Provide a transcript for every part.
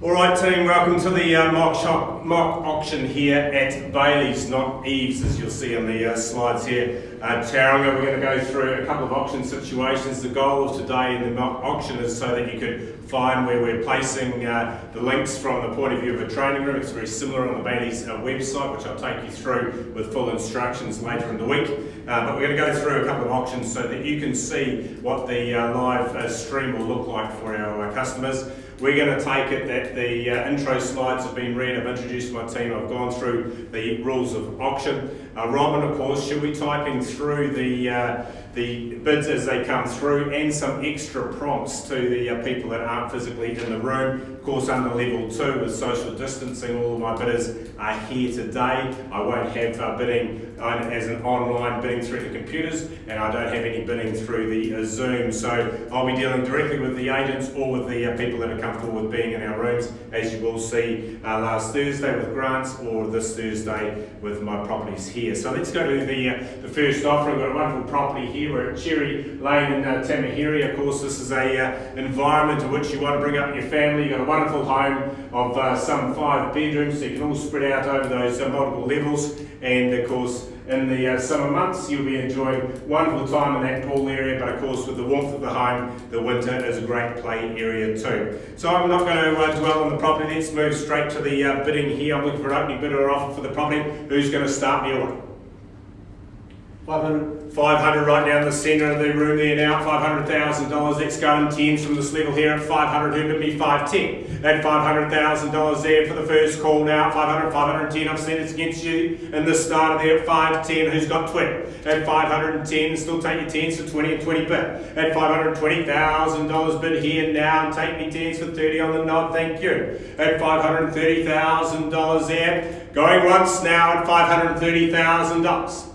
Alright team, welcome to the mock auction here at Bailey's, not Eve's, as you'll see on the slides here. Tauranga, we're going to go through a couple of auction situations. The goal of today in the mock auction is so that you could find where we're placing the links from the point of view of a training room. It's very similar on the Bailey's website, which I'll take you through with full instructions later in the week. But we're going to go through a couple of auctions so that you can see what the live stream will look like for our customers. We're going to take it that the intro slides have been read. I've introduced my team. I've gone through the rules of auction. Robin, of course, she'll be typing through the bids as they come through and some extra prompts to the people that aren't physically in the room. Of course, under level 2 with social distancing, all of my bidders are here today. I won't have bidding as an online bidding through the computers, and I don't have any bidding through the Zoom. So I'll be dealing directly with the agents or with the people that are comfortable with being in our rooms, as you will see last Thursday with grants or this Thursday with my properties here. So let's go to the first offer. I've got a wonderful property here. We're at Cherry Lane in Tamahiri. Of course, this is a environment in which you want to bring up your family. You've got a wonderful home of some 5 bedrooms, so you can all spread out over those multiple levels. And of course, in the summer months, you'll be enjoying wonderful time in that pool area, but of course with the warmth of the home, the winter is a great play area too. So I'm not going to dwell on the property. Let's move straight to the bidding here. I'm looking for an opening bidder or offer for the property. Who's going to start the order? 500. 500 right down the centre of the room there now, $500,000. Let's go in tens from this level here at 500. Who bid me 510? At $500,000 there for the first call now. 500, 510. I've seen it's against you in the starter there at 510. Who's got 20? At 510. Still take your tens for 20 and 20 bid. At $520,000 bid here now, and take me tens for 30 on the nod. Thank you. At $530,000 there. Going once now at $530,000.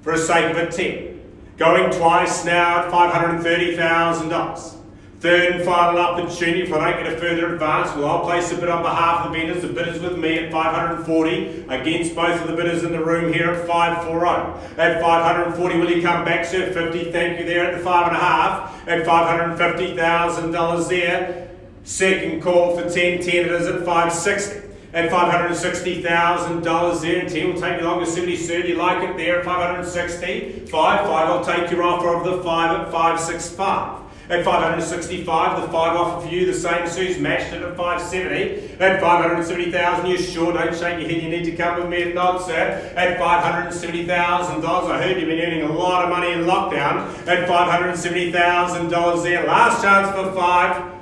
For the sake of a 10. Going twice now at $530,000. Third and final opportunity. If I don't get a further advance, well, I'll place a bid on behalf of the vendors. The bidder's with me at 540 against both of the bidders in the room here at 540. At 540, will you come back, sir? 50, thank you there at the 5.5. At $550,000 there. Second call for 10, 10 it is at 560. At $560,000 there, and 10 will take you longer, 70, sir, do you like it there at 560? 5, I'll take your offer of the 5 at 565. At 565, the 5 offer for you, the same Sue's matched it at 570. At 570,000, you sure don't shake your head, you need to come with me and nod, sir. At $570,000, I heard you've been earning a lot of money in lockdown. At $570,000 there, last chance for 5.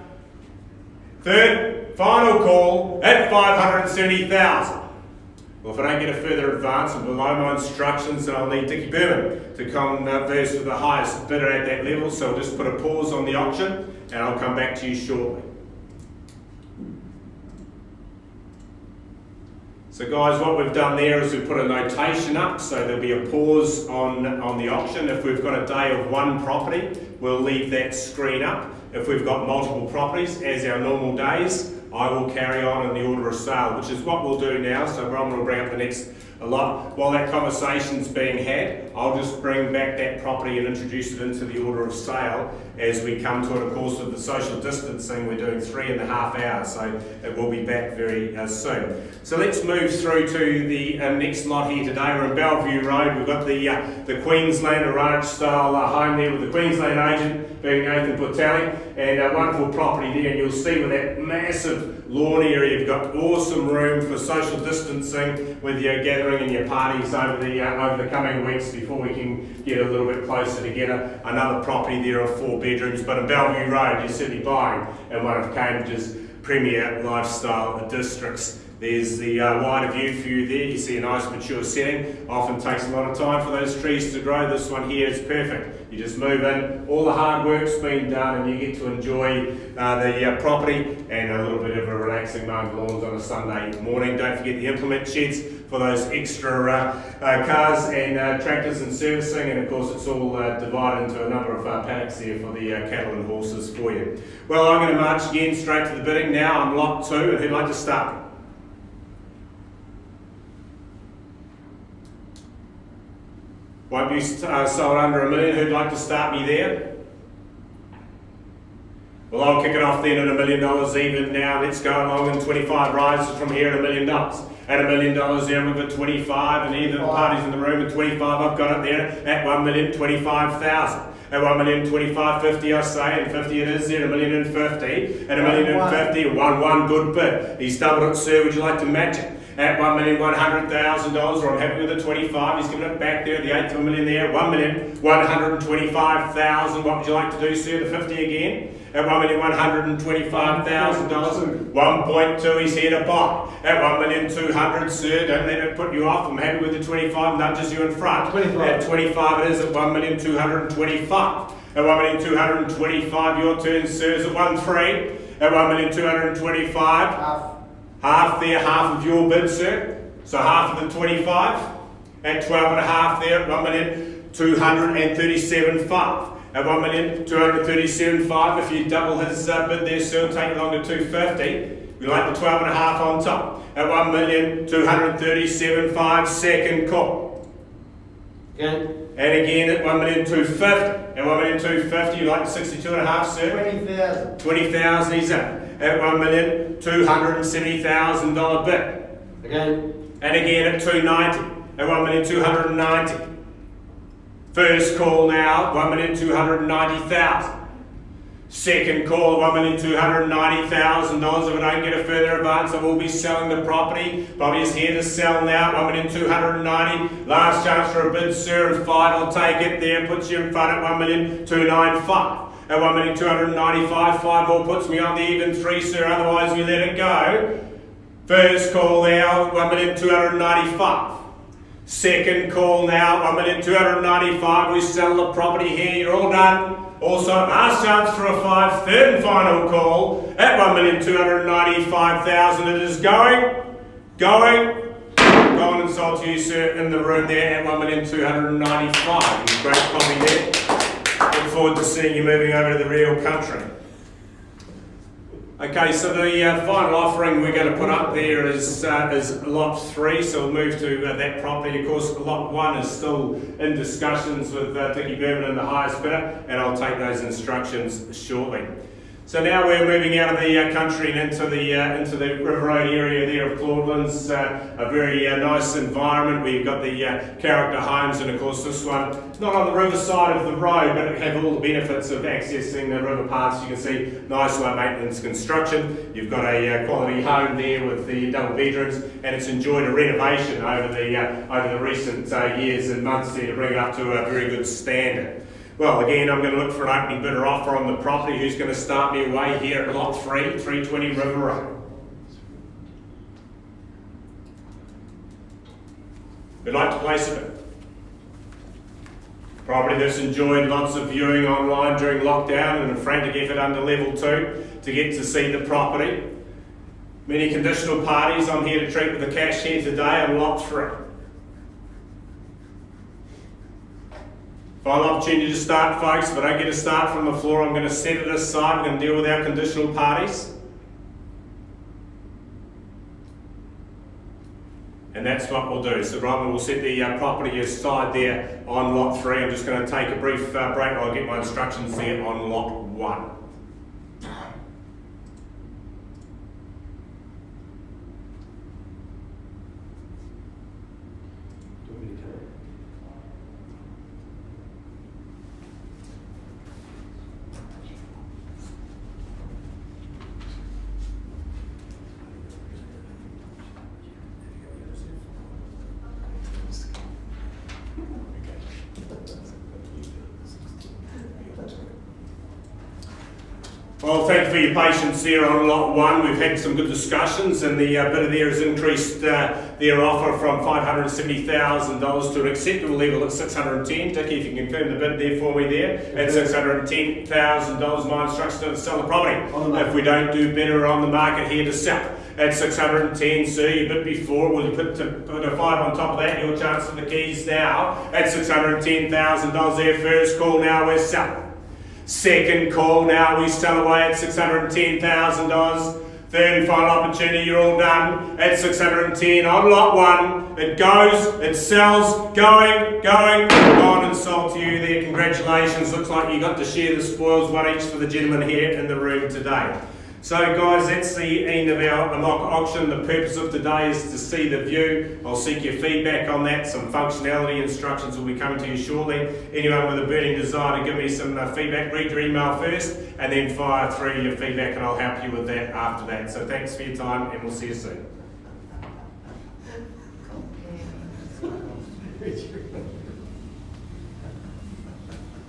Third, final call at $570,000. Well, if I don't get a further advance and below my instructions, then I'll need Dickie Berman to converse with the highest bidder at that level. So I'll just put a pause on the auction and I'll come back to you shortly. So guys, what we've done there is we've put a notation up, so there'll be a pause on the auction. If we've got a day of one property, we'll leave that screen up. If we've got multiple properties, as our normal days, I will carry on in the order of sale, which is what we'll do now. So Roman will bring up the next lot. While that conversation's being had, I'll just bring back that property and introduce it into the order of sale as we come to it. Of course, with the social distancing, we're doing 3.5 hours, so it will be back very soon. So let's move through to the next lot here today. We're in Bellevue Road. We've got the Queenslander ranch style home there with the Queensland agent being Nathan Portelli, and a wonderful property there, and you'll see with that massive lawn area, you've got awesome room for social distancing with your gathering and your parties over the coming weeks before we can get a little bit closer together. Another property there of 4 bedrooms, but in Bellevue Road, you're certainly buying in one of Cambridge's premier lifestyle districts. There's the wider view for you there. You see a nice mature setting. Often takes a lot of time for those trees to grow. This one here is perfect. You just move in, all the hard work's been done, and you get to enjoy the property and a little bit of a relaxing mowing lawns on a Sunday morning. Don't forget the implement sheds for those extra cars and tractors and servicing, and of course it's all divided into a number of paddocks there for the cattle and horses for you. Well, I'm going to march again straight to the bidding now. I'm lot 2, and who'd like to start? Won't be sold under $1 million. Who'd like to start me there? Well, I'll kick it off then at $1 million even now. Let's go along, and 25 rises from here at $1 million. At $1 million there, we've got 25, and either the parties in the room at 25, I've got it there at 1,025,000. At 1,025,50 I say, and 50 it is there, 1,050. At 1,050, 1 good bid. He's doubled it, sir, would you like to match it? At $1,100,000, or I'm happy with the 25, he's given it back there at the eighth of a million there, 1,125,000. What would you like to do, sir? The 50 again? At $1,125,000, 1.2 he's here to buy. At 1,200,000, sir, don't let it put you off. I'm happy with the 25, nudges you in front. 25. At 25 it is at 1,225,000. At 1,225,000, your turn, sir, is at 1.3. At 1,225,000. Half there, half of your bid, sir. So half of the 25. At 12.5 there, at 1,237,500. At 1,237,500, if you double his bid there, sir, it'll take you along to 250. We like the 12.5 on top. At 1,237,500, second call. Okay. And again at 1,250,000. At 1,250,000, you like the 62.5, sir? 20,000. 20,000, he's in. At $1,270,000 bid. Again. And again at 290. At 1,290,000. First call now, 1,290,000. Second call, $1,290,000. If I don't get a further advance, I will be selling the property. Bobby is here to sell now, 1,290,000. Last chance for a bid, sir, and 5, I'll take it there. Puts you in front at 1,295,000. At 1,295,000, 5 all puts me on the even 3, sir, otherwise we let it go. First call now, 1,295,000. Second call now, 1,295,000. We sell the property here, you're all done. Also, last chance for a 5, third and final call at 1,295,000. It is going. Gone and sold to you, sir, in the room there at 1,295,000. Great property there. Look forward to seeing you moving over to the real country. Okay, so the final offering we're going to put up there is lot 3, so we'll move to that property. Of course, lot 1 is still in discussions with Dickie Berman and the highest bidder, and I'll take those instructions shortly. So now we're moving out of the country and into the River Road area there of Claudelands. A very nice environment where you've got the character homes, and of course this one not on the river side of the road, but it have all the benefits of accessing the river paths. You can see nice low maintenance construction. You've got a quality home there with the double bedrooms, and it's enjoyed a renovation over the recent years and months there to bring it up to a very good standard. Well, again, I'm going to look for an opening bidder offer on the property. Who's going to start me away here at lot 3, 320 River Road? Who'd like to place a bid? Property that's enjoyed lots of viewing online during lockdown and a frantic effort under level 2 to get to see the property. Many conditional parties I'm here to treat with the cash here today on lot 3. Final opportunity to start, folks. If I don't get a start from the floor, I'm going to set it aside. We're going to deal with our conditional parties. And that's what we'll do. So Robin will set the property aside there on lot 3. I'm just going to take a brief break while I get my instructions there on lot 1. Well, thank you for your patience there on lot 1. We've had some good discussions, and the bidder there has increased their offer from $570,000 to an acceptable level at $610,000. Dickie, if you can confirm the bid there for me there, at $610,000. My instructions are to sell the property. If we don't do better on the market here to sell. At $610,000, sir, you bid before. Will you put a 5 on top of that? Your chance for the keys now at $610,000 there. First call now, we're selling. Second call now, we sell away at $610,000. Third and final opportunity, you're all done at 610 on lot 1. It goes, it sells, going, gone and sold to you there. Congratulations, looks like you got to share the spoils, one each for the gentleman here in the room today. So guys, that's the end of our mock auction. The purpose of today is to see the view. I'll seek your feedback on that. Some functionality instructions will be coming to you shortly. Anyone with a burning desire to give me some feedback, read your email first and then fire through your feedback and I'll help you with that after that. So thanks for your time and we'll see you soon.